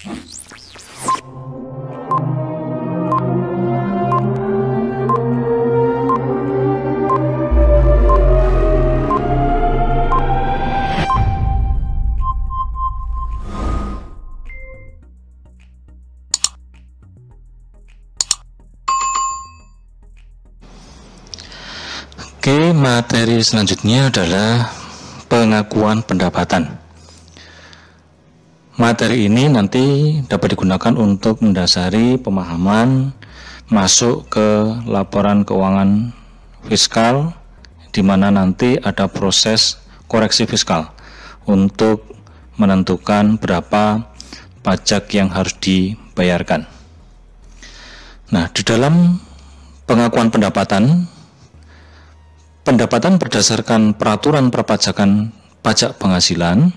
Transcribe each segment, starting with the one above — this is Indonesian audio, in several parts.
Oke, materi selanjutnya adalah pengakuan pendapatan. Materi ini nanti dapat digunakan untuk mendasari pemahaman masuk ke laporan keuangan fiskal, di mana nanti ada proses koreksi fiskal untuk menentukan berapa pajak yang harus dibayarkan. Nah, di dalam pengakuan pendapatan berdasarkan peraturan perpajakan pajak penghasilan,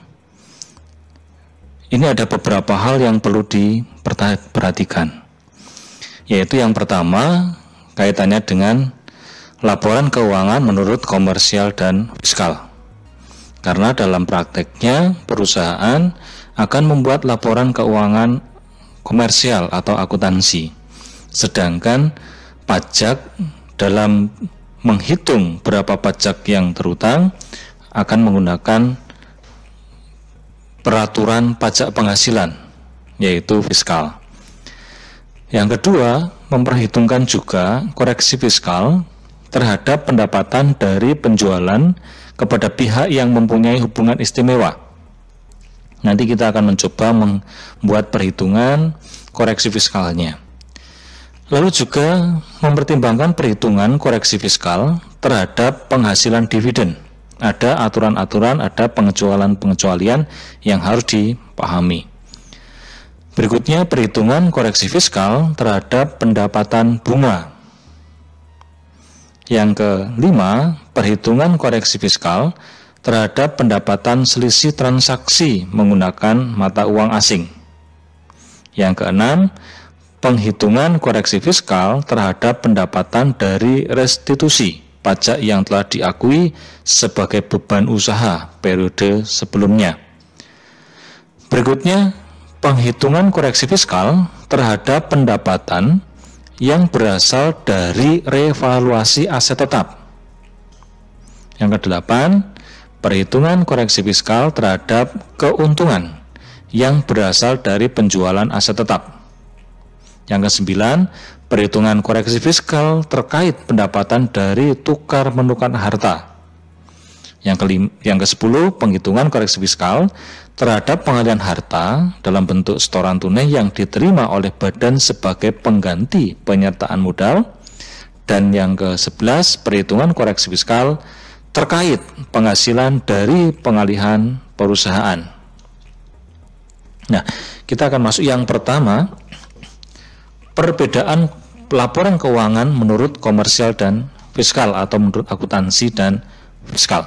ini ada beberapa hal yang perlu diperhatikan, yaitu yang pertama kaitannya dengan laporan keuangan menurut komersial dan fiskal. Karena dalam prakteknya perusahaan akan membuat laporan keuangan komersial atau akuntansi, sedangkan pajak dalam menghitung berapa pajak yang terutang akan menggunakan peraturan pajak penghasilan, yaitu fiskal. Yang kedua, memperhitungkan juga koreksi fiskal terhadap pendapatan dari penjualan kepada pihak yang mempunyai hubungan istimewa. Nanti kita akan mencoba membuat perhitungan koreksi fiskalnya. Lalu juga mempertimbangkan perhitungan koreksi fiskal terhadap penghasilan dividen. Ada aturan-aturan, ada pengecualian-pengecualian yang harus dipahami. Berikutnya perhitungan koreksi fiskal terhadap pendapatan bunga. Yang kelima, perhitungan koreksi fiskal terhadap pendapatan selisih transaksi menggunakan mata uang asing. Yang keenam, penghitungan koreksi fiskal terhadap pendapatan dari restitusi pajak yang telah diakui sebagai beban usaha periode sebelumnya. Berikutnya, penghitungan koreksi fiskal terhadap pendapatan yang berasal dari revaluasi aset tetap. Yang kedelapan, perhitungan koreksi fiskal terhadap keuntungan yang berasal dari penjualan aset tetap. Yang kesembilan, perhitungan koreksi fiskal terkait pendapatan dari tukar menukar harta. Yang ke-10, penghitungan koreksi fiskal terhadap pengalihan harta dalam bentuk setoran tunai yang diterima oleh badan sebagai pengganti penyertaan modal. Dan yang ke-11, perhitungan koreksi fiskal terkait penghasilan dari pengalihan perusahaan. Nah, kita akan masuk yang pertama, perbedaan laporan keuangan menurut komersial dan fiskal atau menurut akuntansi dan fiskal.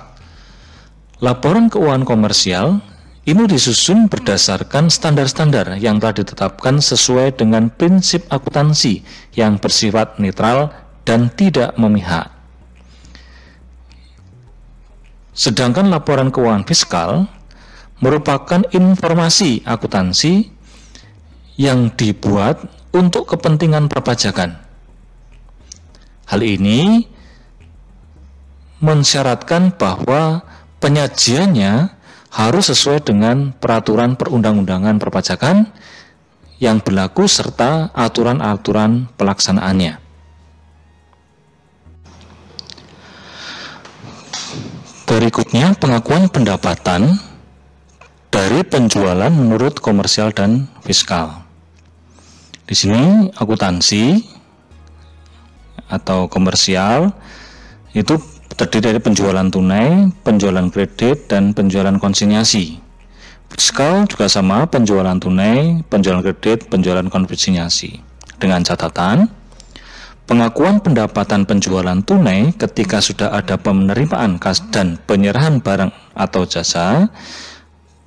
Laporan keuangan komersial ini disusun berdasarkan standar-standar yang telah ditetapkan sesuai dengan prinsip akuntansi yang bersifat netral dan tidak memihak. Sedangkan laporan keuangan fiskal merupakan informasi akuntansi yang dibuat untuk kepentingan perpajakan. Hal ini mensyaratkan bahwa penyajiannya harus sesuai dengan peraturan perundang-undangan perpajakan yang berlaku serta aturan-aturan pelaksanaannya. Berikutnya, pengakuan pendapatan dari penjualan menurut komersial dan fiskal. Di sini akuntansi atau komersial itu terdiri dari penjualan tunai, penjualan kredit, dan penjualan konsinyasi. Fiskal juga sama, penjualan tunai, penjualan kredit, penjualan konsinyasi. Dengan catatan, pengakuan pendapatan penjualan tunai ketika sudah ada penerimaan kas dan penyerahan barang atau jasa,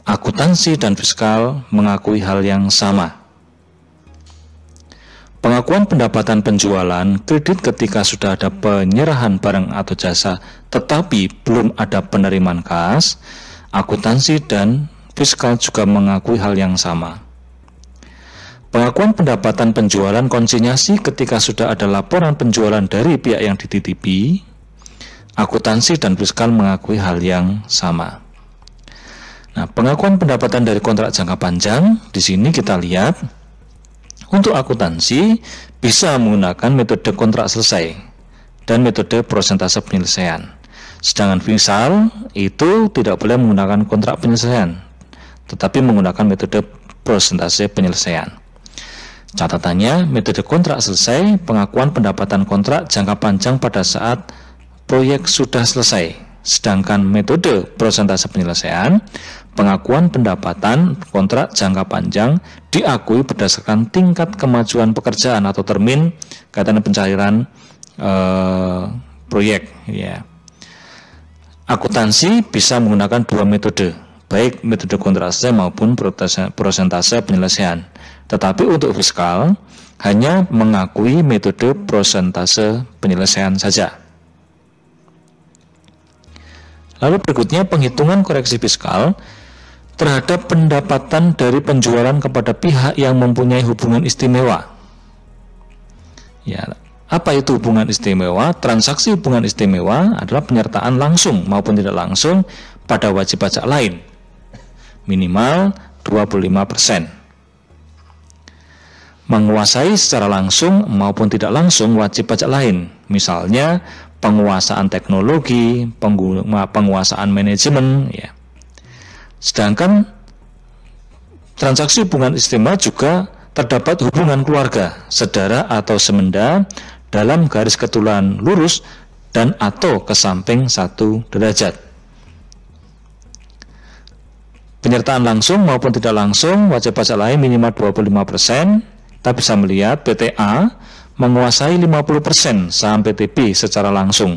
akuntansi dan fiskal mengakui hal yang sama. Pengakuan pendapatan penjualan kredit ketika sudah ada penyerahan barang atau jasa tetapi belum ada penerimaan kas, akuntansi dan fiskal juga mengakui hal yang sama. Pengakuan pendapatan penjualan konsinyasi ketika sudah ada laporan penjualan dari pihak yang dititipi, akuntansi dan fiskal mengakui hal yang sama. Nah, pengakuan pendapatan dari kontrak jangka panjang, di sini kita lihat untuk akuntansi bisa menggunakan metode kontrak selesai dan metode persentase penyelesaian. Sedangkan fiskal itu tidak boleh menggunakan kontrak penyelesaian, tetapi menggunakan metode persentase penyelesaian. Catatannya, metode kontrak selesai, pengakuan pendapatan kontrak jangka panjang pada saat proyek sudah selesai. Sedangkan metode persentase penyelesaian, pengakuan pendapatan kontrak jangka panjang diakui berdasarkan tingkat kemajuan pekerjaan atau termin kaitan pencairan proyek. Ya. Akuntansi bisa menggunakan dua metode, baik metode kontrak selesai maupun persentase penyelesaian. Tetapi untuk fiskal hanya mengakui metode persentase penyelesaian saja. Lalu berikutnya penghitungan koreksi fiskal terhadap pendapatan dari penjualan kepada pihak yang mempunyai hubungan istimewa. Ya, apa itu hubungan istimewa? Transaksi hubungan istimewa adalah penyertaan langsung maupun tidak langsung pada wajib pajak lain, minimal 25%. Menguasai secara langsung maupun tidak langsung wajib pajak lain, misalnya penguasaan teknologi, penguasaan manajemen, ya. Sedangkan transaksi hubungan istimewa juga terdapat hubungan keluarga, saudara atau semenda dalam garis keturunan lurus dan atau ke samping 1 derajat. Penyertaan langsung maupun tidak langsung wajib pajak lain minimal 25%. Kita bisa melihat PTA menguasai 50% saham PTB secara langsung.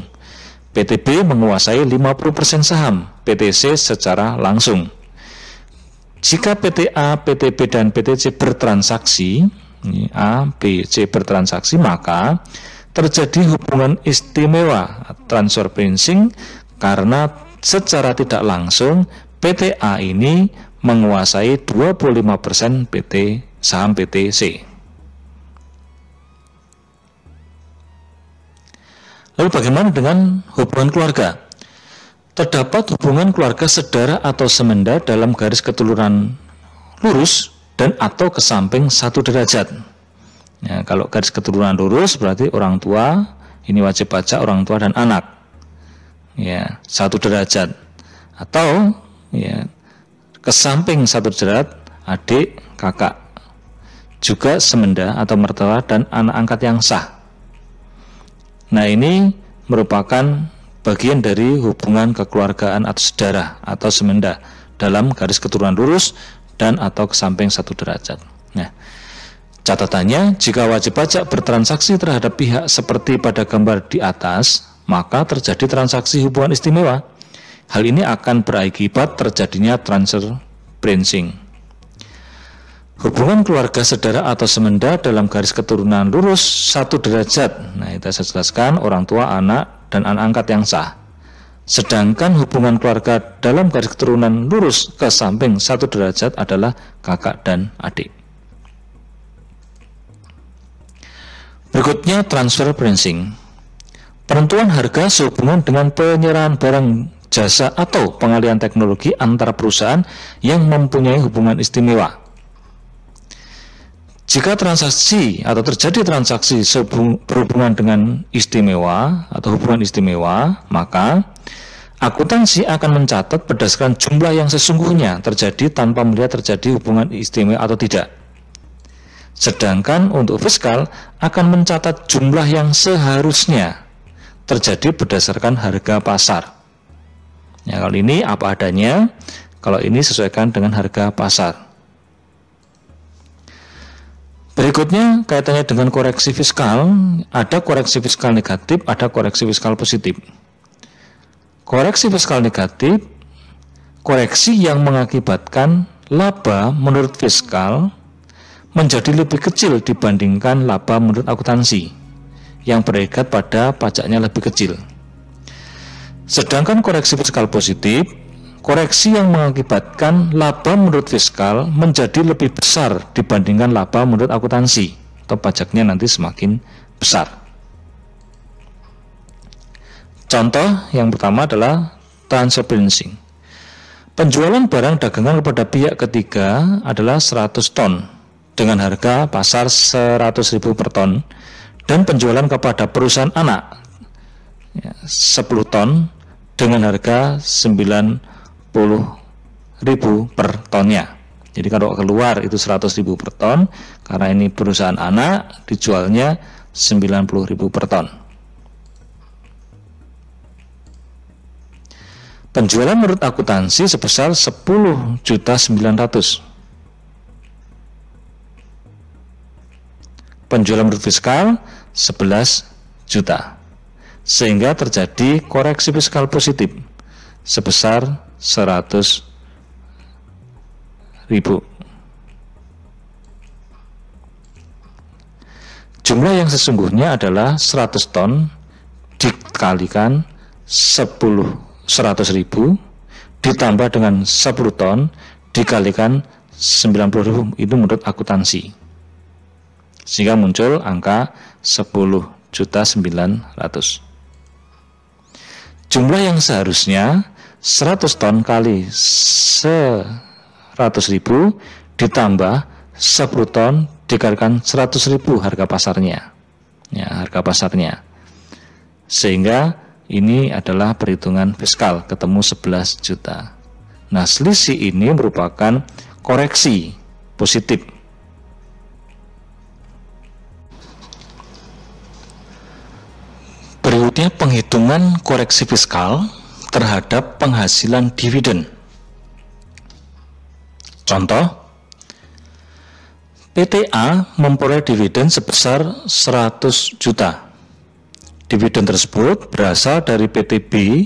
PTB menguasai 50% saham PTC secara langsung. Jika PTA, PTB, dan PTC bertransaksi, A, B, C bertransaksi, maka terjadi hubungan istimewa transfer pricing karena secara tidak langsung PTA ini menguasai 25% PT saham PTC. Lalu bagaimana dengan hubungan keluarga? Terdapat hubungan keluarga saudara atau semenda dalam garis keturunan lurus dan atau ke samping 1 derajat. Ya, kalau garis keturunan lurus berarti orang tua, ini wajib pajak orang tua dan anak. Ya, 1 derajat. Atau ya, ke samping 1 derajat adik, kakak. Juga semenda atau mertua dan anak angkat yang sah. Nah, ini merupakan bagian dari hubungan kekeluargaan atau saudara atau semenda dalam garis keturunan lurus dan atau ke samping 1 derajat. Nah, catatannya, jika wajib pajak bertransaksi terhadap pihak seperti pada gambar di atas, maka terjadi transaksi hubungan istimewa. Hal ini akan berakibat terjadinya transfer pricing. Hubungan keluarga saudara atau semenda dalam garis keturunan lurus 1 derajat. Nah, itu saya jelaskan, orang tua, anak, dan anak angkat yang sah. Sedangkan hubungan keluarga dalam garis keturunan lurus ke samping 1 derajat adalah kakak dan adik. Berikutnya transfer pricing. Penentuan harga sehubungan dengan penyerahan barang, jasa, atau pengalihan teknologi antara perusahaan yang mempunyai hubungan istimewa. Jika transaksi atau terjadi transaksi berhubungan dengan istimewa atau hubungan istimewa, maka akuntansi akan mencatat berdasarkan jumlah yang sesungguhnya terjadi tanpa melihat terjadi hubungan istimewa atau tidak. Sedangkan untuk fiskal akan mencatat jumlah yang seharusnya terjadi berdasarkan harga pasar. Ya, kalau ini apa adanya, kalau ini sesuaikan dengan harga pasar. Berikutnya kaitannya dengan koreksi fiskal, ada koreksi fiskal negatif, ada koreksi fiskal positif. Koreksi fiskal negatif, koreksi yang mengakibatkan laba menurut fiskal menjadi lebih kecil dibandingkan laba menurut akuntansi yang berikat pada pajaknya lebih kecil. Sedangkan koreksi fiskal positif, koreksi yang mengakibatkan laba menurut fiskal menjadi lebih besar dibandingkan laba menurut akuntansi, atau pajaknya nanti semakin besar. Contoh yang pertama adalah transfer pricing. Penjualan barang dagangan kepada pihak ketiga adalah 100 ton dengan harga pasar 100.000 per ton, dan penjualan kepada perusahaan anak 10 ton dengan harga 90.000 per tonnya. Jadi kalau keluar itu 100.000 per ton, karena ini perusahaan anak dijualnya 90.000 per ton. Penjualan menurut akuntansi sebesar 10.900.000. Penjualan menurut fiskal 11 juta. Sehingga terjadi koreksi fiskal positif sebesar 100.000. Jumlah yang sesungguhnya adalah 100 ton dikalikan 100.000 ditambah dengan 10 ton dikalikan 90.000, itu menurut akuntansi, sehingga muncul angka 10.900.000. Jumlah yang seharusnya 100 ton kali 100.000 ditambah 10 ton dikalikan 100.000 harga pasarnya, harga pasarnya, sehingga ini adalah perhitungan fiskal, ketemu 11 juta. Nah, selisih ini merupakan koreksi positif. Berikutnya penghitungan koreksi fiskal terhadap penghasilan dividen. Contoh, PTA memperoleh dividen sebesar 100 juta. Dividen tersebut berasal dari PT B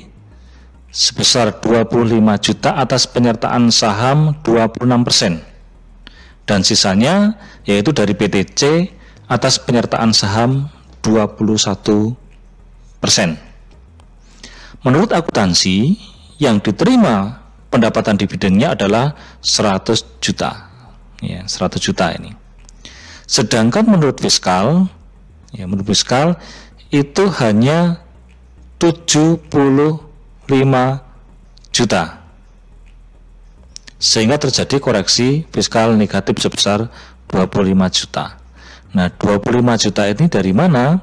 sebesar 25 juta atas penyertaan saham 26%, dan sisanya yaitu dari PT C atas penyertaan saham 21%. Menurut akuntansi, yang diterima pendapatan dividennya adalah 100 juta. 100 juta ini. Sedangkan menurut fiskal, itu hanya 75 juta, sehingga terjadi koreksi fiskal negatif sebesar 25 juta. Nah, 25 juta ini dari mana?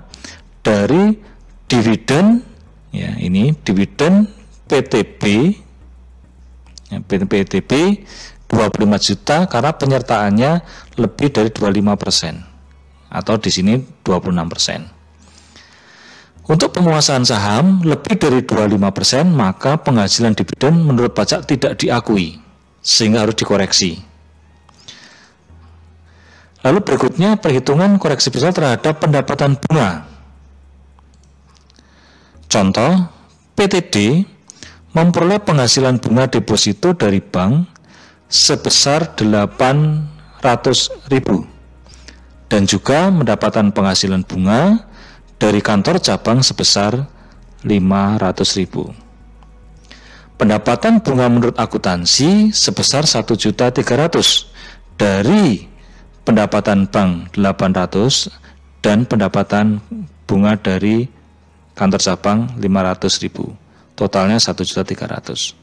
Dari dividen, ini dividen PTB, PTB 25 juta karena penyertaannya lebih dari 25%, atau di sini 26%. Untuk penguasaan saham lebih dari 25%, maka penghasilan dividen menurut pajak tidak diakui, sehingga harus dikoreksi. Lalu berikutnya perhitungan koreksi fiskal terhadap pendapatan bunga. Contoh, PTD memperoleh penghasilan bunga deposito dari bank sebesar 800.000 dan juga mendapatkan penghasilan bunga dari kantor cabang sebesar 500.000. Pendapatan bunga menurut akuntansi sebesar 1.300.000 dari pendapatan bank 800 dan pendapatan bunga dari kantor cabang 500.000. Totalnya 1.300.000.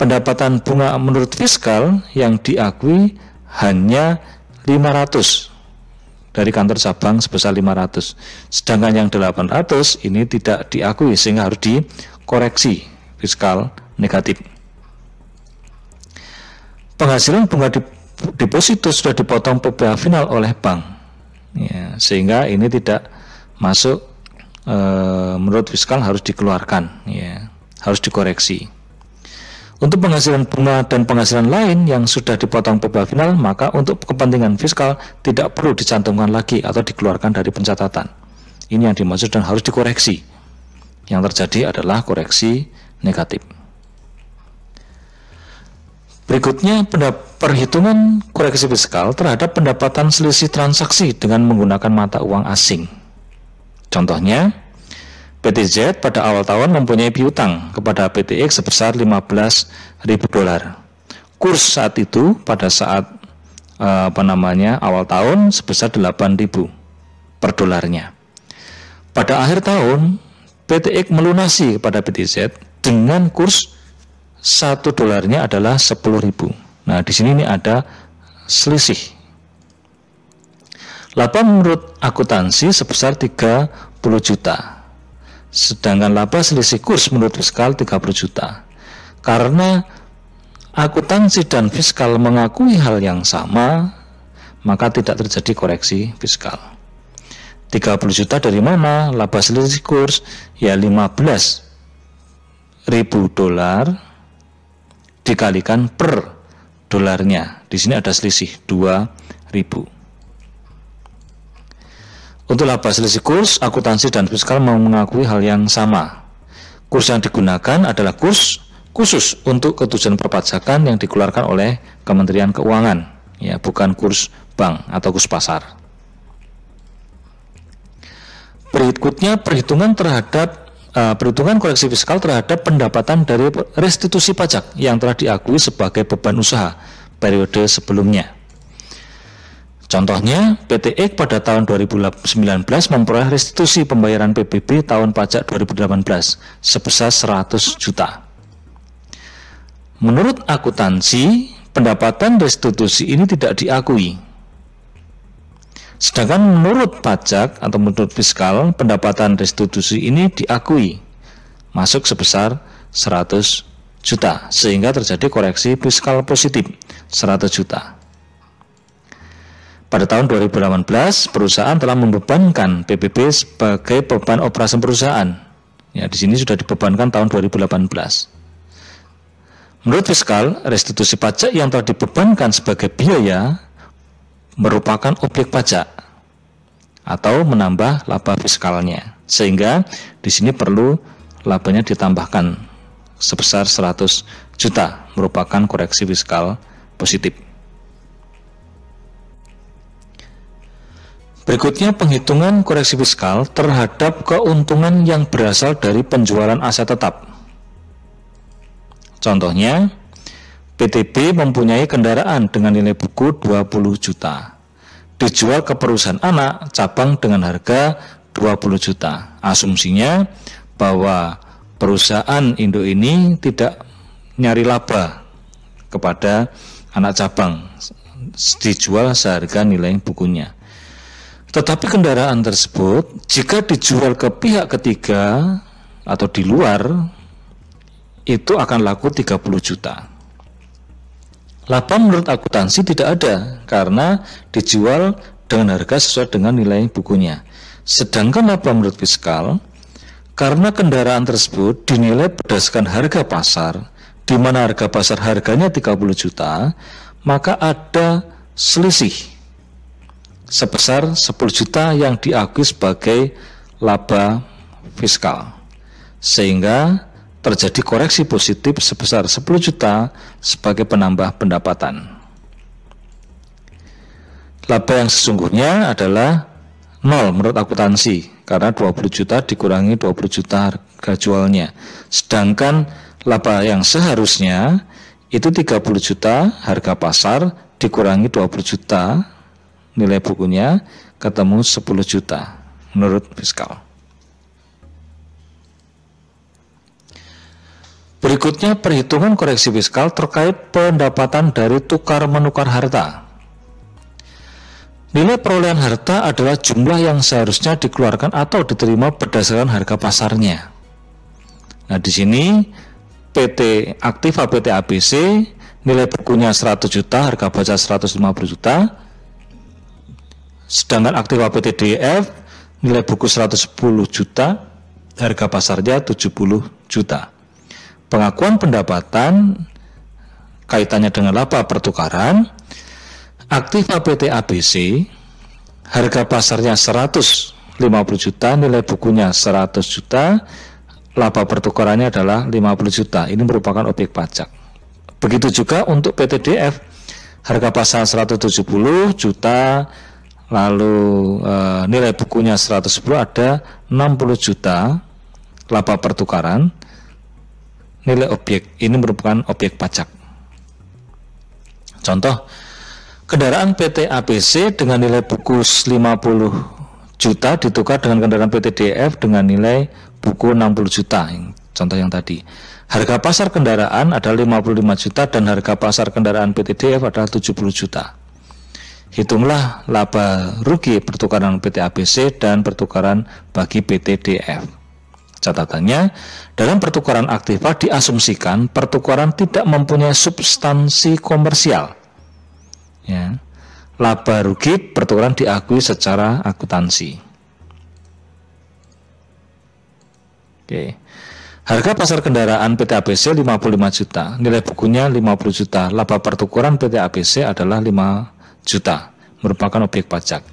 Pendapatan bunga menurut fiskal yang diakui hanya 500 dari kantor cabang sebesar 500, sedangkan yang 800 ini tidak diakui, sehingga harus dikoreksi fiskal negatif. Penghasilan bunga deposito sudah dipotong PPh final oleh bank, sehingga ini tidak masuk, menurut fiskal harus dikeluarkan, harus dikoreksi. Untuk penghasilan bunga dan penghasilan lain yang sudah dipotong PPh final, maka untuk kepentingan fiskal tidak perlu dicantumkan lagi atau dikeluarkan dari pencatatan. Ini yang dimaksud dan harus dikoreksi. Yang terjadi adalah koreksi negatif. Berikutnya perhitungan koreksi fiskal terhadap pendapatan selisih transaksi dengan menggunakan mata uang asing. Contohnya, PT-Z pada awal tahun mempunyai piutang kepada PT-X sebesar 15.000 dolar. Kurs saat itu pada saat awal tahun sebesar 8.000 per dolarnya. Pada akhir tahun, PT-X melunasi kepada PT-Z dengan kurs 1 dolarnya adalah 10.000. Nah, di sini ini ada selisih. Laba menurut akuntansi sebesar 30 juta. Sedangkan laba selisih kurs menurut fiskal 30 juta. Karena akuntansi dan fiskal mengakui hal yang sama, maka tidak terjadi koreksi fiskal. 30 juta dari mana? Laba selisih kurs ya 15.000 dolar dikalikan per dolarnya. Di sini ada selisih 2.000. Untuk laba selisih kurs, akuntansi dan fiskal mau mengakui hal yang sama. Kurs yang digunakan adalah kurs khusus untuk ketujuan perpajakan yang dikeluarkan oleh Kementerian Keuangan, ya, bukan kurs bank atau kurs pasar. Berikutnya perhitungan koreksi fiskal terhadap pendapatan dari restitusi pajak yang telah diakui sebagai beban usaha periode sebelumnya. Contohnya, PT-X pada tahun 2019 memperoleh restitusi pembayaran PBB tahun pajak 2018 sebesar 100 juta. Menurut akuntansi, pendapatan restitusi ini tidak diakui. Sedangkan menurut pajak atau menurut fiskal, pendapatan restitusi ini diakui, masuk sebesar 100 juta, sehingga terjadi koreksi fiskal positif 100 juta. Pada tahun 2018, perusahaan telah membebankan PBB sebagai beban operasi perusahaan. Ya, di sini sudah dibebankan tahun 2018. Menurut fiskal, restitusi pajak yang telah dibebankan sebagai biaya merupakan objek pajak atau menambah laba fiskalnya. Sehingga di sini perlu labanya ditambahkan sebesar 100 juta, merupakan koreksi fiskal positif. Berikutnya penghitungan koreksi fiskal terhadap keuntungan yang berasal dari penjualan aset tetap. Contohnya, PTB mempunyai kendaraan dengan nilai buku 20 juta. Dijual ke perusahaan anak cabang dengan harga 20 juta. Asumsinya bahwa perusahaan induk ini tidak nyari laba kepada anak cabang, dijual seharga nilai bukunya. Tetapi kendaraan tersebut jika dijual ke pihak ketiga atau di luar, itu akan laku 30 juta. Laba menurut akuntansi tidak ada karena dijual dengan harga sesuai dengan nilai bukunya. Sedangkan laba menurut fiskal, karena kendaraan tersebut dinilai berdasarkan harga pasar, di mana harga pasar harganya 30 juta, maka ada selisih sebesar 10 juta yang diakui sebagai laba fiskal, sehingga terjadi koreksi positif sebesar 10 juta sebagai penambah pendapatan. Laba yang sesungguhnya adalah 0 menurut akuntansi, karena 20 juta dikurangi 20 juta harga jualnya, sedangkan laba yang seharusnya itu 30 juta harga pasar dikurangi 20 juta nilai bukunya, ketemu 10 juta menurut fiskal. Berikutnya perhitungan koreksi fiskal terkait pendapatan dari tukar menukar harta. Nilai perolehan harta adalah jumlah yang seharusnya dikeluarkan atau diterima berdasarkan harga pasarnya. Nah, di sini PT Aktiva PT ABC nilai bukunya 100 juta, harga baca 150 juta. Sedangkan Aktiva PT DF nilai buku 110 juta, harga pasarnya 70 juta. Pengakuan pendapatan kaitannya dengan laba pertukaran. Aktiva PT ABC harga pasarnya 150 juta, nilai bukunya 100 juta, laba pertukarannya adalah 50 juta. Ini merupakan objek pajak. Begitu juga untuk PT DF, harga pasar 170 juta, lalu nilai bukunya 110, ada 60 juta laba pertukaran, nilai objek ini merupakan objek pajak. Contoh, kendaraan PT ABC dengan nilai buku 50 juta ditukar dengan kendaraan PT DF dengan nilai buku 60 juta. Contoh yang tadi. Harga pasar kendaraan adalah 55 juta dan harga pasar kendaraan PT DF adalah 70 juta. Hitunglah laba rugi pertukaran PT ABC dan pertukaran bagi PT DF. Catatannya, dalam pertukaran aktiva diasumsikan pertukaran tidak mempunyai substansi komersial. Ya. Laba rugi pertukaran diakui secara akuntansi. Oke. Harga pasar kendaraan PT ABC 55 juta, nilai bukunya 50 juta, laba pertukaran PT ABC adalah 5 juta, merupakan objek pajak.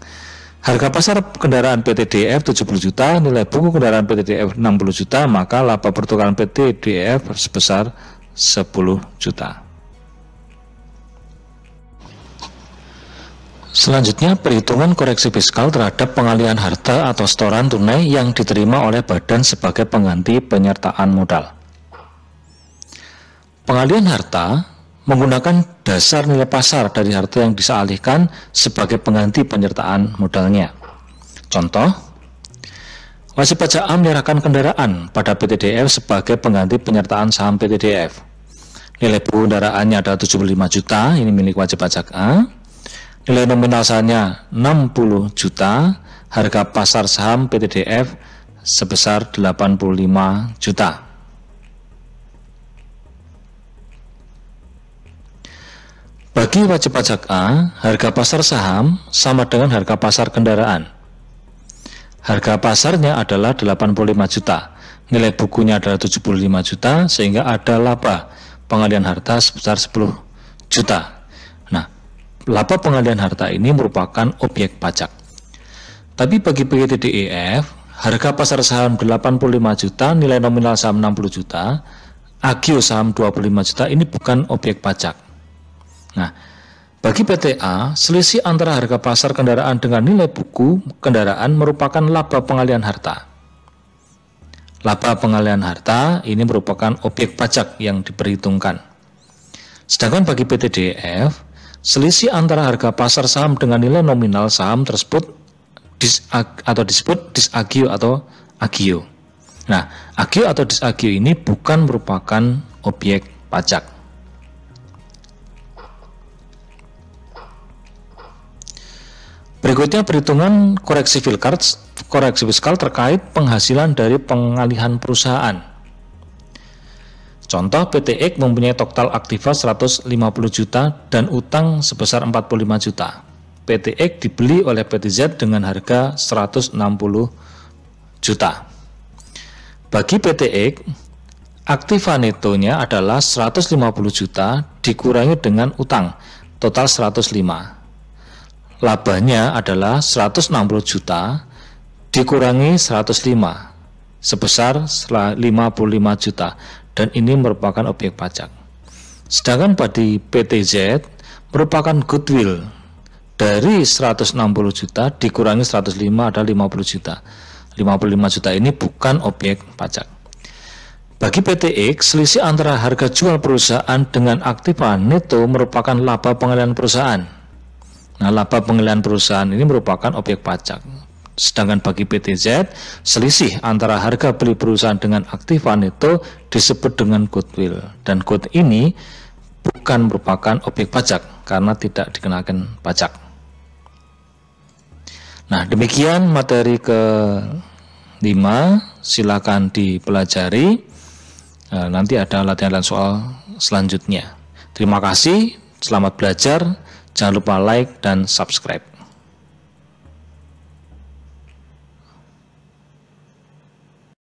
Harga pasar kendaraan PT DF 70 juta, nilai buku kendaraan PT DF 60 juta, maka laba pertukaran PT DF sebesar 10 juta. Selanjutnya, perhitungan koreksi fiskal terhadap pengalihan harta atau setoran tunai yang diterima oleh badan sebagai pengganti penyertaan modal. Pengalihan harta menggunakan dasar nilai pasar dari harta yang disalihkan sebagai pengganti penyertaan modalnya. Contoh, wajib pajak A menyerahkan kendaraan pada PT DF sebagai pengganti penyertaan saham PT DF. Nilai buku kendaraannya adalah 75 juta, ini milik wajib pajak A. Nilai nominal sahamnya 60 juta, harga pasar saham PT DF sebesar 85 juta. Bagi wajib pajak A, harga pasar saham sama dengan harga pasar kendaraan. Harga pasarnya adalah 85 juta, nilai bukunya adalah 75 juta, sehingga ada laba pengalihan harta sebesar 10 juta. Laba pengalihan harta ini merupakan objek pajak. Tapi bagi PT DEF, harga pasar saham 85 juta, nilai nominal saham 60 juta, agio saham 25 juta, ini bukan objek pajak. Nah, bagi PT A, selisih antara harga pasar kendaraan dengan nilai buku kendaraan merupakan laba pengalihan harta. Laba pengalihan harta ini merupakan objek pajak yang diperhitungkan. Sedangkan bagi PT DEF, selisih antara harga pasar saham dengan nilai nominal saham tersebut disebut disagio atau agio. Nah, agio atau disagio ini bukan merupakan objek pajak. Berikutnya perhitungan koreksi fiskal terkait penghasilan dari pengalihan perusahaan. Contoh, PT X mempunyai total aktiva 150 juta dan utang sebesar 45 juta. PT X dibeli oleh PT Z dengan harga 160 juta. Bagi PT X, aktiva netonya adalah 150 juta dikurangi dengan utang, total 105. Labanya adalah 160 juta dikurangi 105, sebesar 55 juta. Dan ini merupakan objek pajak. Sedangkan bagi PT Z merupakan goodwill dari 160 juta dikurangi 105 adalah 50 juta. 55 juta ini bukan objek pajak. Bagi PT X, selisih antara harga jual perusahaan dengan aktiva neto merupakan laba pengalihan perusahaan. Nah, laba pengalihan perusahaan ini merupakan objek pajak. Sedangkan bagi PT Z, selisih antara harga beli perusahaan dengan aktiva neto disebut dengan goodwill. Dan good ini bukan merupakan objek pajak karena tidak dikenakan pajak. Nah, demikian materi ke-5, silakan dipelajari. Nanti ada latihan soal selanjutnya. Terima kasih, selamat belajar. Jangan lupa like dan subscribe.